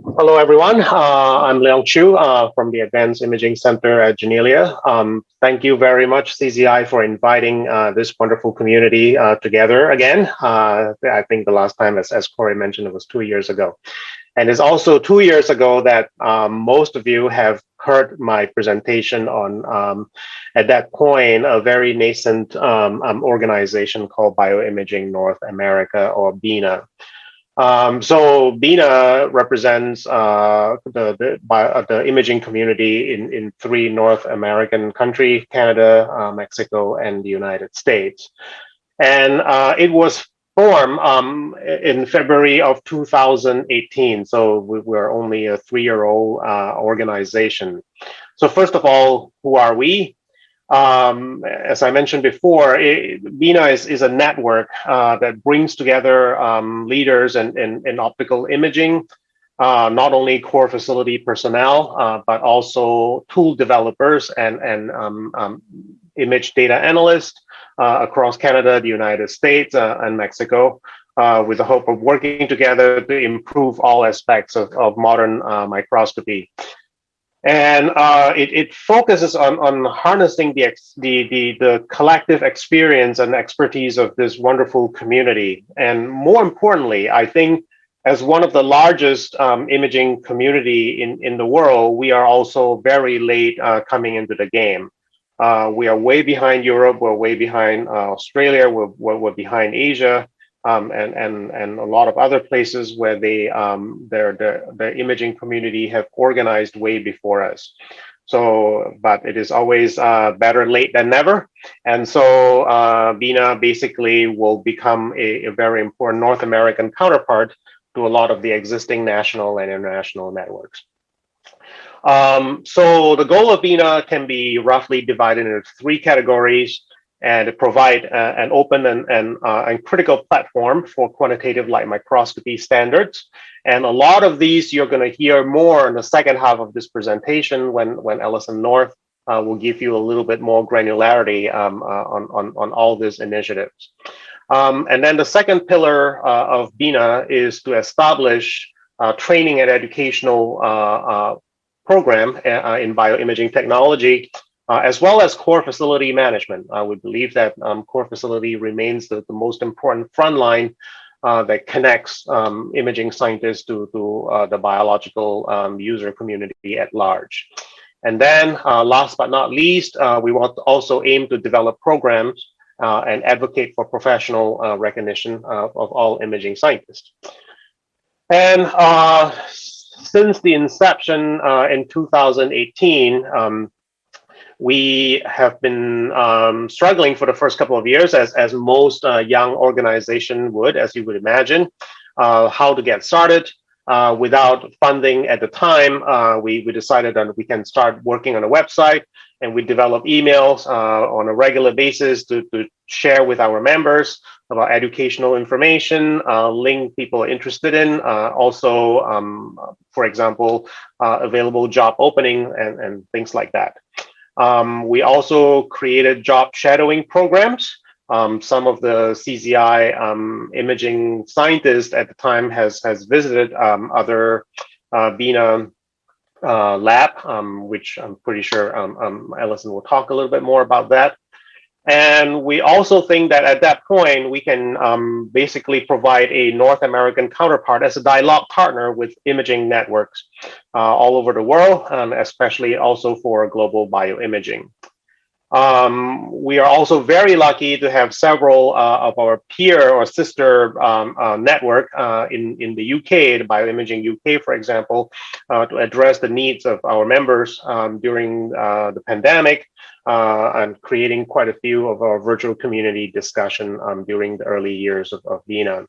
Hello, everyone. I'm Leong Chu from the Advanced Imaging Center at Janelia. Thank you very much, CZI, for inviting this wonderful community together again. I think the last time, as Corey mentioned, it was 2 years ago. And it's also 2 years ago that most of you have heard my presentation on, at that point, a very nascent organization called BioImaging North America, or BINA. So BINA represents the imaging community in three North American countries: Canada, Mexico, and the United States. And it was formed in February of 2018. So we're only a 3-year-old organization. So first of all, who are we? As I mentioned before, BINA is a network that brings together leaders in optical imaging, not only core facility personnel, but also tool developers and image data analysts across Canada, the United States, and Mexico, with the hope of working together to improve all aspects of modern microscopy. And it focuses on harnessing the collective experience and expertise of this wonderful community. And more importantly, I think as one of the largest imaging community in the world, we are also very late coming into the game. We are way behind Europe, we're way behind Australia, we're behind Asia. And a lot of other places where their imaging community have organized way before us. So, but it is always better late than never. And so BINA basically will become a very important North American counterpart to a lot of the existing national and international networks. So the goal of BINA can be roughly divided into three categories, and provide an open and critical platform for quantitative light microscopy standards. And a lot of these you're going to hear more in the second half of this presentation when Alison North will give you a little bit more granularity on all these initiatives. And then the second pillar of BINA is to establish training and educational program in bioimaging technology, as well as core facility management. We believe that core facility remains the most important front line that connects imaging scientists to the biological user community at large. And then last but not least, we want to also aim to develop programs and advocate for professional recognition of all imaging scientists. And since the inception in 2018, we have been struggling for the first couple of years, as most young organization would, as you would imagine, how to get started. Without funding at the time, we decided that we can start working on a website, and we develop emails on a regular basis to share with our members about educational information, link people are interested in, also, for example, available job opening and things like that. We also created job shadowing programs. Some of the CZI imaging scientists at the time has visited other BINA lab, which I'm pretty sure Alison will talk a little bit more about that. And we also think that at that point, we can basically provide a North American counterpart as a dialogue partner with imaging networks all over the world, especially also for global bioimaging. We are also very lucky to have several of our peer or sister network in the UK, the BioImaging UK, for example, to address the needs of our members during the pandemic, and creating quite a few of our virtual community discussion during the early years of BINA.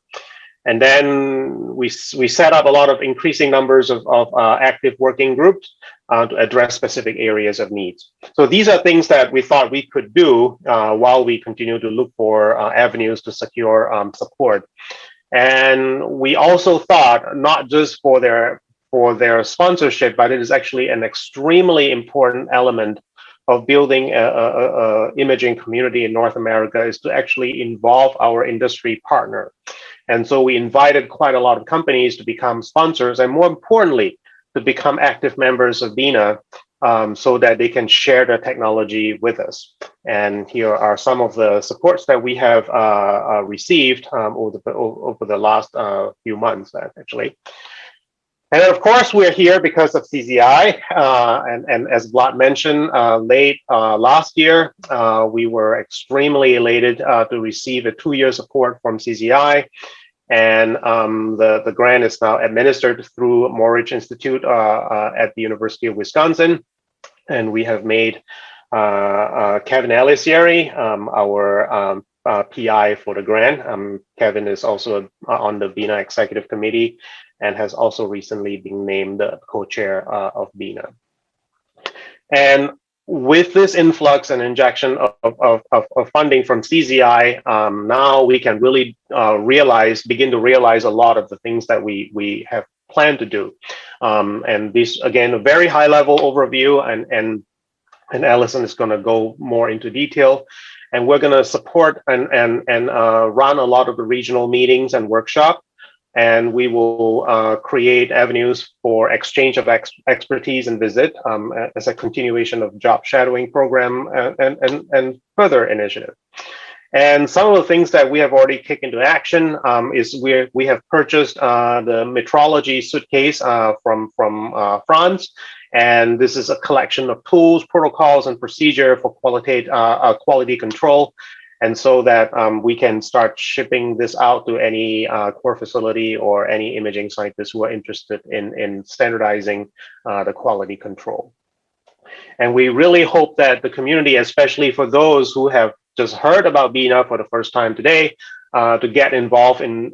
And then we set up a lot of increasing numbers of active working groups to address specific areas of needs. So these are things that we thought we could do while we continue to look for avenues to secure support. And we also thought not just for their sponsorship, but it is actually an extremely important element of building a imaging community in North America is to actually involve our industry partner. And so we invited quite a lot of companies to become sponsors, and more importantly, to become active members of BINA, so that they can share their technology with us. And here are some of the supports that we have received over the last few months, actually. And of course, we're here because of CZI. And as Vlad mentioned, late last year, we were extremely elated to receive a 2-year support from CZI. And the grant is now administered through Moritz Institute at the University of Wisconsin. And we have made Kevin Alisieri our PI for the grant. Kevin is also on the BINA Executive Committee and has also recently been named the co-chair of BINA. And with this influx and injection of funding from CZI, now we can really begin to realize a lot of the things that we have planned to do. And this, again, a very high level overview, and Alison is going to go more into detail. And we're going to support and run a lot of the regional meetings and workshops. And we will create avenues for exchange of expertise and visit as a continuation of job shadowing program and further initiative. And some of the things that we have already kicked into action is we have purchased the metrology suitcase from France. And this is a collection of tools, protocols, and procedure for quality control. And so that we can start shipping this out to any core facility or any imaging scientists who are interested in standardizing the quality control. And we really hope that the community, especially for those who have just heard about BINA for the first time today, to get involved in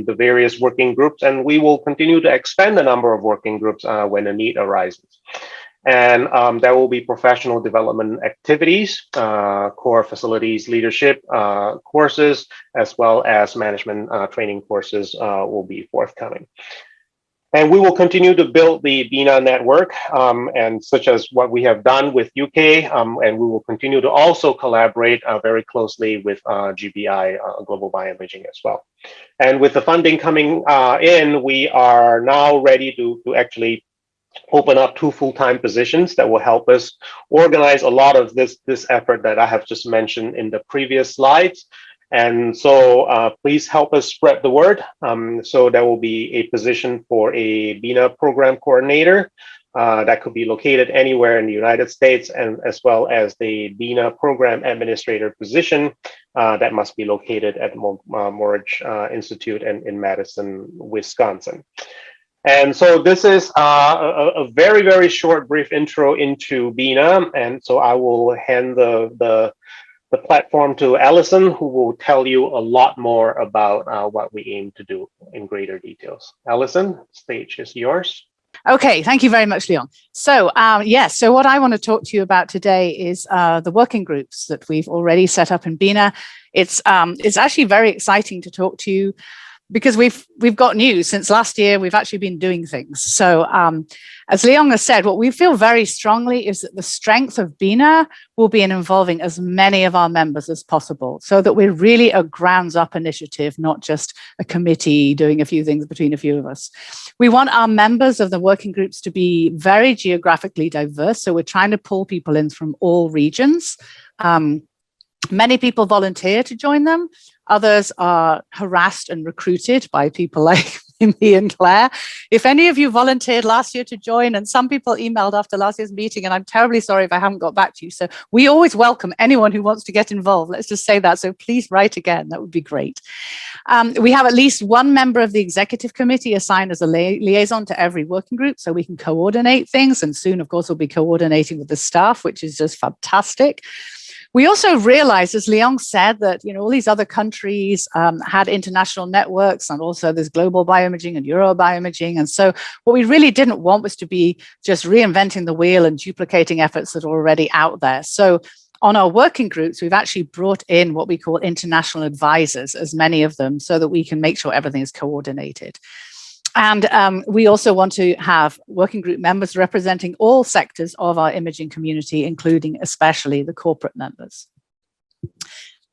the various working groups. And we will continue to expand the number of working groups when a need arises. And there will be professional development activities, core facilities leadership courses, as well as management training courses will be forthcoming. And we will continue to build the BINA network, and such as what we have done with UK, and we will continue to also collaborate very closely with GBI, Global Bioimaging as well. And with the funding coming in, we are now ready to actually open up 2 full-time positions that will help us organize a lot of this effort that I have just mentioned in the previous slides. And so please help us spread the word. So there will be a position for a BINA program coordinator that could be located anywhere in the United States, and as well as the BINA program administrator position that must be located at Moritz Institute in Madison, Wisconsin. And so this is a very, very short, brief intro into BINA. And so I will hand the platform to Alison, who will tell you a lot more about what we aim to do in greater details. Alison, stage is yours. Okay, thank you very much, Leon. So yes, so what I want to talk to you about today is the working groups that we've already set up in BINA. It's actually very exciting to talk to you, because we've got news. Since last year, we've actually been doing things. So as Leon has said, what we feel very strongly is that the strength of BINA will be in involving as many of our members as possible, so that we're really a grounds up initiative, not just a committee doing a few things between a few of us. We want our members of the working groups to be very geographically diverse. So we're trying to pull people in from all regions. Many people volunteer to join them. Others are harassed and recruited by people like me and Claire. If any of you volunteered last year to join, and some people emailed after last year's meeting, and I'm terribly sorry if I haven't got back to you. So we always welcome anyone who wants to get involved. Let's just say that. So please write again. That would be great. We have at least one member of the executive committee assigned as a liaison to every working group, so we can coordinate things. And soon, of course, we'll be coordinating with the staff, which is just fantastic. We also realized, as Leon said, that all these other countries had international networks, and also there's global bioimaging and Euro bioimaging. And so what we really didn't want was to be just reinventing the wheel and duplicating efforts that are already out there. So on our working groups, we've actually brought in what we call international advisors, as many of them, so that we can make sure everything is coordinated. And we also want to have working group members representing all sectors of our imaging community, including especially the corporate members.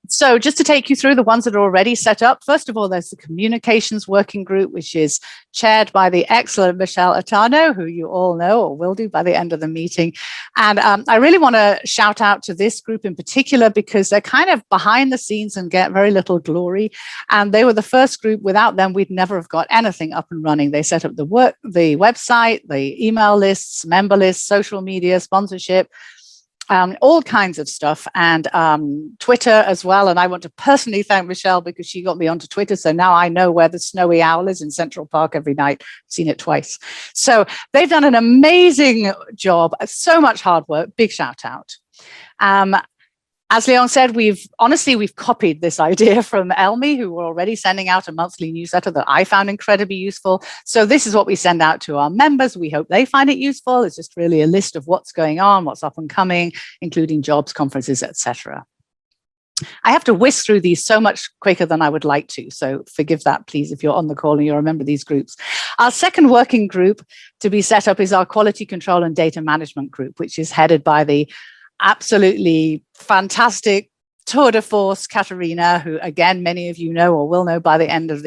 So just to take you through the ones that are already set up, first of all, there's the communications working group, which is chaired by the excellent Michelle Atano, who you all know or will do by the end of the meeting. And I really want to shout out to this group in particular because they're kind of behind the scenes and get very little glory. And they were the first group. Without them, we'd never have got anything up and running. They set up the website, the email lists, member lists, social media, sponsorship, all kinds of stuff, and Twitter as well. And I want to personally thank Michelle because she got me onto Twitter. So now I know where the snowy owl is in Central Park every night. I've seen it twice. So they've done an amazing job. So much hard work. Big shout out. As Leong said, we've copied this idea from Elmi, who were already sending out a monthly newsletter that I found incredibly useful. So this is what we send out to our members. We hope they find it useful. It's just really a list of what's going on, what's up and coming, including jobs, conferences, etc. I have to whisk through these so much quicker than I would like to. So forgive that, please, if you're on the call and you remember these groups. Our second working group to be set up is our quality control and data management group, which is headed by the absolutely fantastic tour de force Katerina, who again many of you know or will know by the end of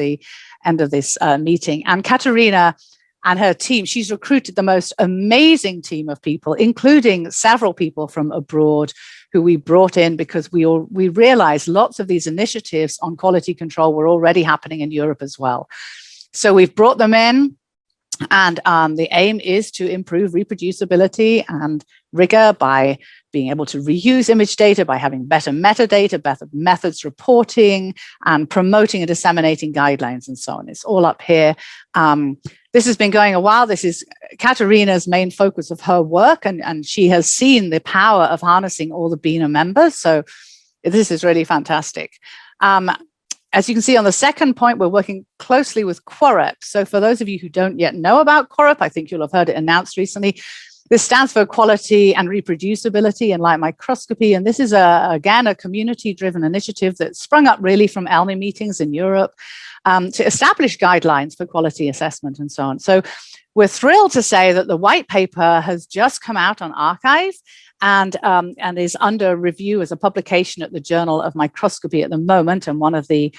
this meeting. And Katerina and her team, she's recruited the most amazing team of people, including several people from abroad who we brought in because we realized lots of these initiatives on quality control were already happening in Europe as well. So we've brought them in. And the aim is to improve reproducibility and rigor by being able to reuse image data, by having better metadata, better methods reporting, and promoting and disseminating guidelines and so on. It's all up here. This has been going a while. This is Katerina's main focus of her work, and she has seen the power of harnessing all the BINA members. So this is really fantastic. As you can see on the second point, we're working closely with QUREP. So for those of you who don't yet know about QUREP, I think you'll have heard it announced recently. This stands for Quality and Reproducibility in Light Microscopy. And this is, again, a community-driven initiative that sprung up really from ELMI meetings in Europe to establish guidelines for quality assessment and so on. So we're thrilled to say that the white paper has just come out on arXiv and is under review as a publication at the Journal of Microscopy at the moment. And one of the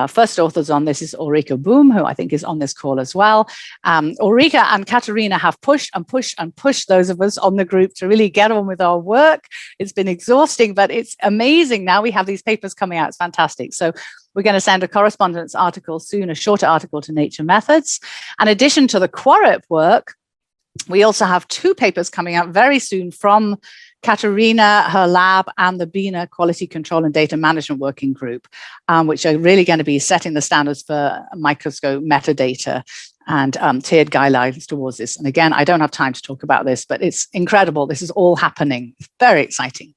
first authors on this is Ulrike Boom, who I think is on this call as well. Ulrike and Katerina have pushed and pushed and pushed those of us on the group to really get on with our work. It's been exhausting, but it's amazing. Now we have these papers coming out. It's fantastic. So we're going to send a correspondence article soon, a shorter article to Nature Methods. In addition to the QUREP work, we also have two papers coming out very soon from Katerina, her lab, and the BINA Quality Control and Data Management Working Group, which are really going to be setting the standards for microscope metadata and tiered guidelines towards this. And again, I don't have time to talk about this, but it's incredible. This is all happening. Very exciting.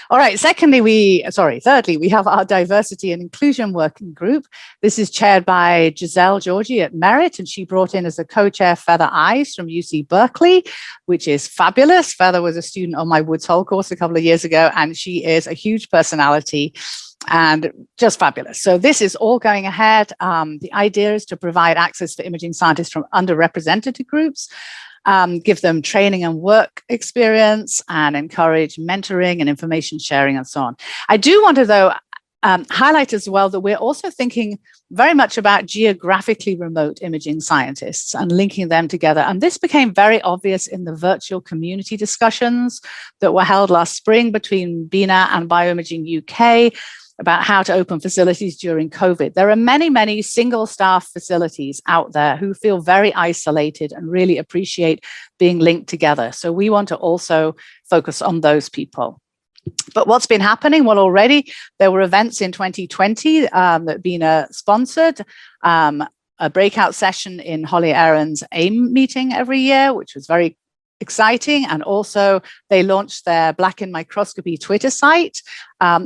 All right, thirdly, we have our diversity and inclusion working group. This is chaired by Giselle Georgie at Merit, and she brought in as a co-chair Feather Eyes from UC Berkeley, which is fabulous. Feather was a student on my Woods Hole course a couple of years ago, and she is a huge personality and just fabulous. So this is all going ahead. The idea is to provide access for imaging scientists from underrepresented groups, give them training and work experience, and encourage mentoring and information sharing and so on. I do want to, though, highlight as well that we're also thinking very much about geographically remote imaging scientists and linking them together. And this became very obvious in the virtual community discussions that were held last spring between BINA and BioImaging UK about how to open facilities during COVID. There are many, many single staff facilities out there who feel very isolated and really appreciate being linked together. So we want to also focus on those people. But what's been happening? Well, already there were events in 2020 that BINA sponsored, a breakout session in Holly Aaron's AIM meeting every year, which was very exciting. And also they launched their Black in Microscopy Twitter site,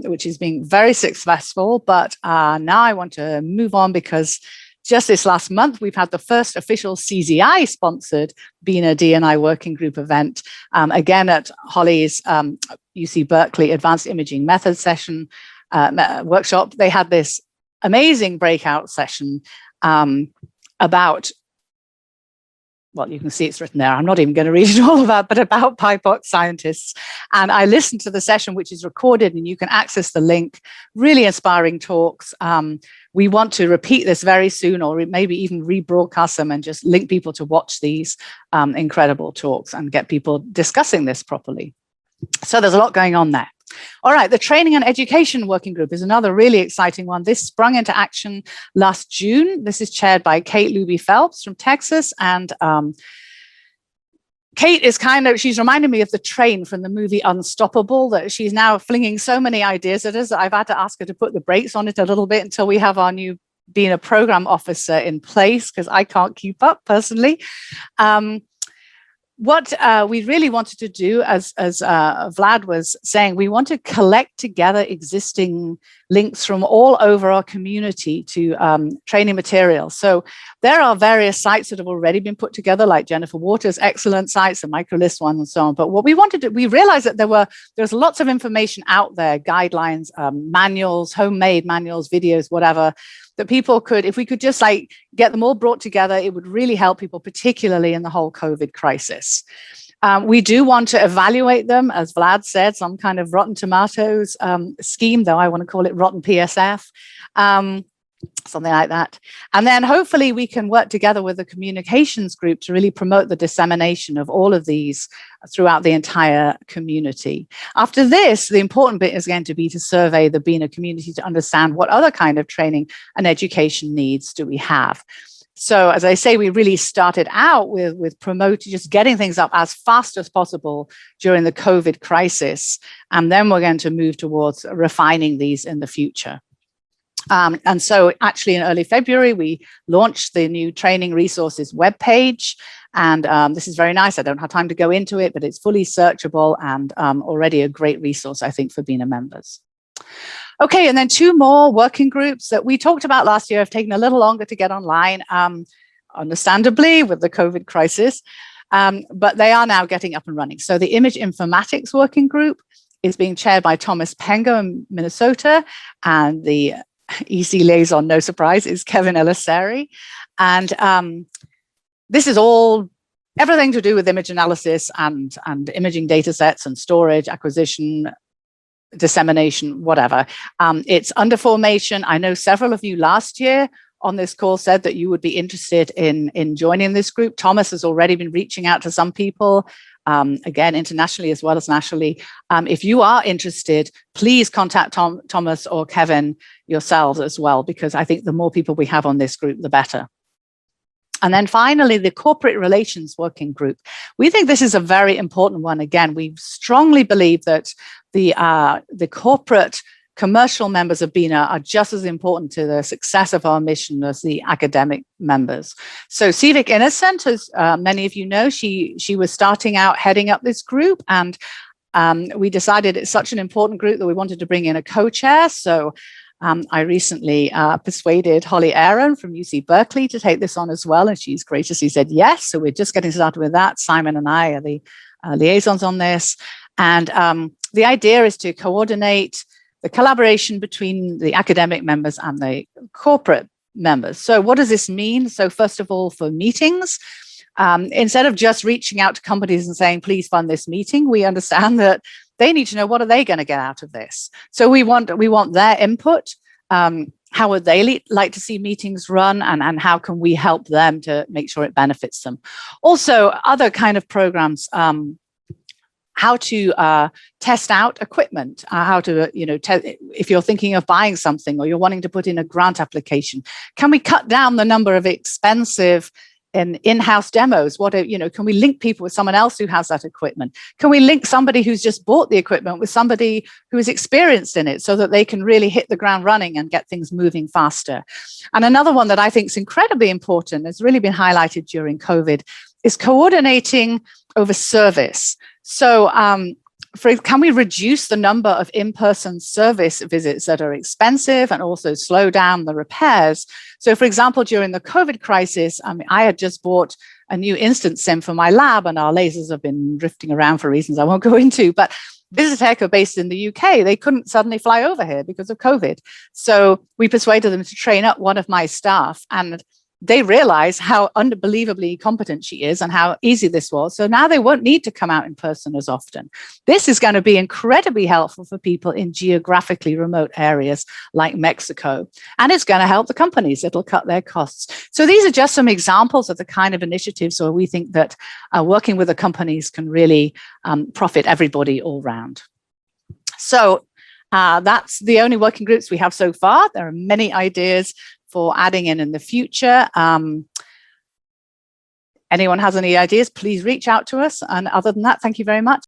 which is being very successful. But now I want to move on because just this last month, we've had the first official CZI sponsored BINA D&I working group event, again at Holly's UC Berkeley Advanced Imaging Methods session workshop. They had this amazing breakout session about well, you can see it's written there. I'm not even going to read it all about, but about BIPOC scientists. And I listened to the session, which is recorded, and you can access the link. Really inspiring talks. We want to repeat this very soon, or maybe even rebroadcast them and just link people to watch these incredible talks and get people discussing this properly. So there's a lot going on there. All right, the Training and Education Working Group is another really exciting one. This sprung into action last June. This is chaired by Kate Luby Phelps from Texas. And Kate is she's reminding me of the train from the movie Unstoppable, that she's now flinging so many ideas at us that I've had to ask her to put the brakes on it a little bit until we have our new being a program officer in place, because I can't keep up personally. What we really wanted to do, as Vlad was saying, we want to collect together existing links from all over our community to training materials. So there are various sites that have already been put together, like Jennifer Waters' excellent sites, the Microlist one, and so on. But what we wanted to, we realized that there's lots of information out there, guidelines, manuals, homemade manuals, videos, whatever, that people could, if we could just get them all brought together, it would really help people, particularly in the whole COVID crisis. We do want to evaluate them, as Vlad said, some kind of Rotten Tomatoes scheme, though I want to call it Rotten PSF, something like that. And then hopefully we can work together with the communications group to really promote the dissemination of all of these throughout the entire community. After this, the important bit is going to be to survey the BINA community to understand what other kind of training and education needs do we have. So as I say, we really started out with promoting, just getting things up as fast as possible during the COVID crisis. And then we're going to move towards refining these in the future. And so actually in early February, we launched the new training resources webpage. And this is very nice. I don't have time to go into it, but it's fully searchable and already a great resource, I think, for BINA members. Okay, and then two more working groups that we talked about last year have taken a little longer to get online, understandably, with the COVID crisis, but they are now getting up and running. So the Image Informatics Working Group is being chaired by Thomas Pengo in Minnesota, and the EC liaison, no surprise, is Kevin Elisari. And this is all everything to do with image analysis and imaging data sets and storage, acquisition, dissemination, whatever. It's under formation. I know several of you last year on this call said that you would be interested in joining this group. Thomas has already been reaching out to some people, again, internationally as well as nationally. If you are interested, please contact Thomas or Kevin yourselves as well, because I think the more people we have on this group, the better. And then finally, the Corporate Relations Working Group. We think this is a very important one. Again, we strongly believe that the corporate commercial members of BINA are just as important to the success of our mission as the academic members. So Civic Innocent, as many of you know, she was starting out heading up this group, and we decided it's such an important group that we wanted to bring in a co-chair. So I recently persuaded Holly Aaron from UC Berkeley to take this on as well, and she's graciously said yes. So we're just getting started with that. Simon and I are the liaisons on this. And the idea is to coordinate the collaboration between the academic members and the corporate members. So what does this mean? So first of all, for meetings, instead of just reaching out to companies and saying, please fund this meeting, we understand that they need to know, what are they going to get out of this? So we want their input. How would they like to see meetings run, and how can we help them to make sure it benefits them? Also, other kind of programs, how to test out equipment, how to, if you're thinking of buying something or you're wanting to put in a grant application, can we cut down the number of expensive in-house demos? Can we link people with someone else who has that equipment? Can we link somebody who's just bought the equipment with somebody who is experienced in it so that they can really hit the ground running and get things moving faster? And another one that I think is incredibly important, has really been highlighted during COVID, is coordinating over service. So can we reduce the number of in-person service visits that are expensive and also slow down the repairs? So for example, during the COVID crisis, I had just bought a new instance SIM for my lab, and our lasers have been drifting around for reasons I won't go into, but Visitech are based in the UK. They couldn't suddenly fly over here because of COVID. So we persuaded them to train up one of my staff, and they realize how unbelievably competent she is and how easy this was. So now they won't need to come out in person as often. This is going to be incredibly helpful for people in geographically remote areas like Mexico. And it's going to help the companies. It'll cut their costs. So these are just some examples of the kind of initiatives where we think that working with the companies can really profit everybody all round. So that's the only working groups we have so far. There are many ideas for adding in the future. Anyone has any ideas, please reach out to us. And other than that, thank you very much.